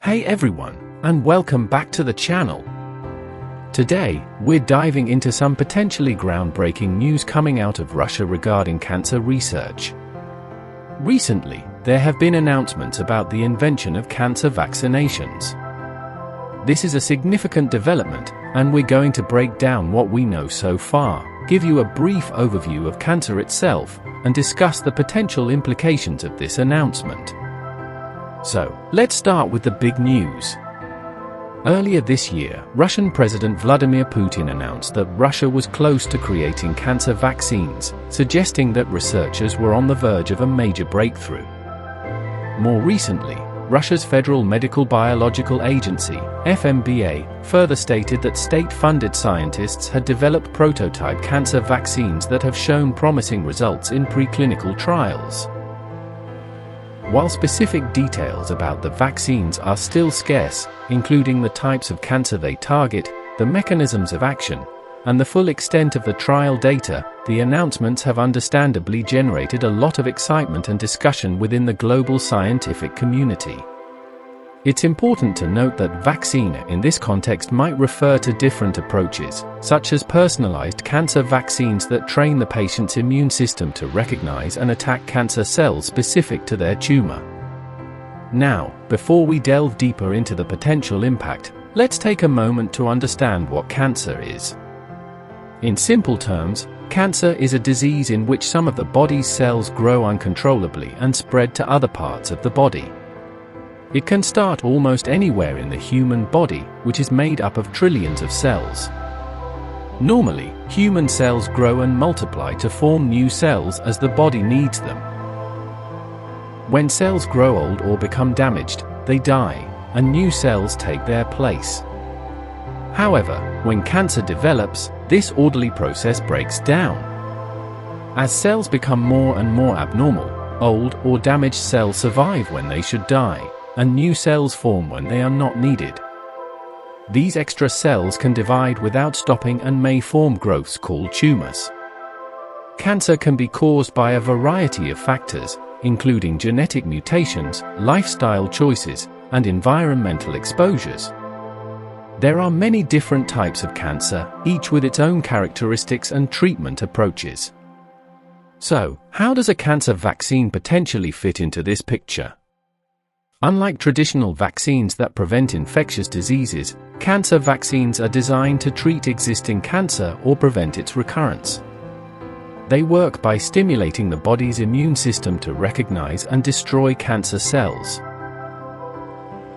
Hey everyone, and welcome back to the channel. Today, we're diving into some potentially groundbreaking news coming out of Russia regarding cancer research. Recently, there have been announcements about the invention of cancer vaccinations. This is a significant development, and we're going to break down what we know so far, give you a brief overview of cancer itself, and discuss the potential implications of this announcement. So, let's start with the big news. Earlier this year, Russian President Vladimir Putin announced that Russia was close to creating cancer vaccines, suggesting that researchers were on the verge of a major breakthrough. More recently, Russia's Federal Medical Biological Agency, FMBA, further stated that state-funded scientists had developed prototype cancer vaccines that have shown promising results in preclinical trials. While specific details about the vaccines are still scarce, including the types of cancer they target, the mechanisms of action, and the full extent of the trial data, the announcements have understandably generated a lot of excitement and discussion within the global scientific community. It's important to note that vaccine in this context might refer to different approaches, such as personalized cancer vaccines that train the patient's immune system to recognize and attack cancer cells specific to their tumor. Now, before we delve deeper into the potential impact, let's take a moment to understand what cancer is. In simple terms, cancer is a disease in which some of the body's cells grow uncontrollably and spread to other parts of the body. It can start almost anywhere in the human body, which is made up of trillions of cells. Normally, human cells grow and multiply to form new cells as the body needs them. When cells grow old or become damaged, they die, and new cells take their place. However, when cancer develops, this orderly process breaks down. As cells become more and more abnormal, old or damaged cells survive when they should die, and new cells form when they are not needed. These extra cells can divide without stopping and may form growths called tumors. Cancer can be caused by a variety of factors, including genetic mutations, lifestyle choices, and environmental exposures. There are many different types of cancer, each with its own characteristics and treatment approaches. So, how does a cancer vaccine potentially fit into this picture? Unlike traditional vaccines that prevent infectious diseases, cancer vaccines are designed to treat existing cancer or prevent its recurrence. They work by stimulating the body's immune system to recognize and destroy cancer cells.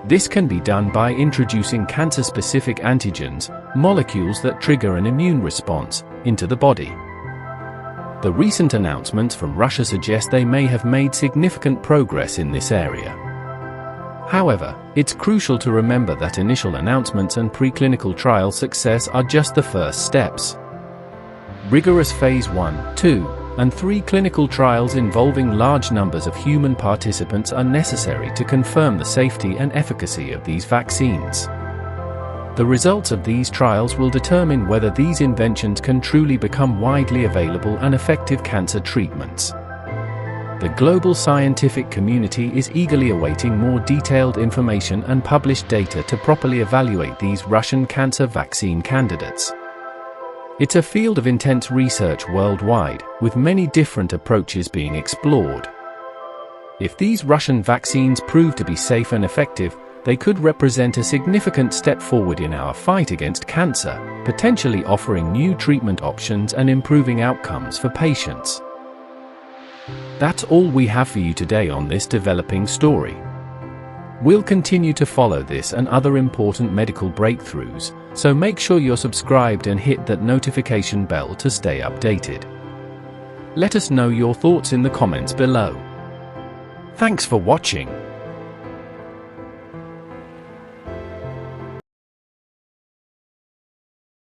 This can be done by introducing cancer-specific antigens, molecules that trigger an immune response, into the body. The recent announcements from Russia suggest they may have made significant progress in this area. However, it's crucial to remember that initial announcements and preclinical trial success are just the first steps. Rigorous Phase 1, 2, and 3 clinical trials involving large numbers of human participants are necessary to confirm the safety and efficacy of these vaccines. The results of these trials will determine whether these inventions can truly become widely available and effective cancer treatments. The global scientific community is eagerly awaiting more detailed information and published data to properly evaluate these Russian cancer vaccine candidates. It's a field of intense research worldwide, with many different approaches being explored. If these Russian vaccines prove to be safe and effective, they could represent a significant step forward in our fight against cancer, potentially offering new treatment options and improving outcomes for patients. That's all we have for you today on this developing story. We'll continue to follow this and other important medical breakthroughs, so make sure you're subscribed and hit that notification bell to stay updated. Let us know your thoughts in the comments below. Thanks for watching.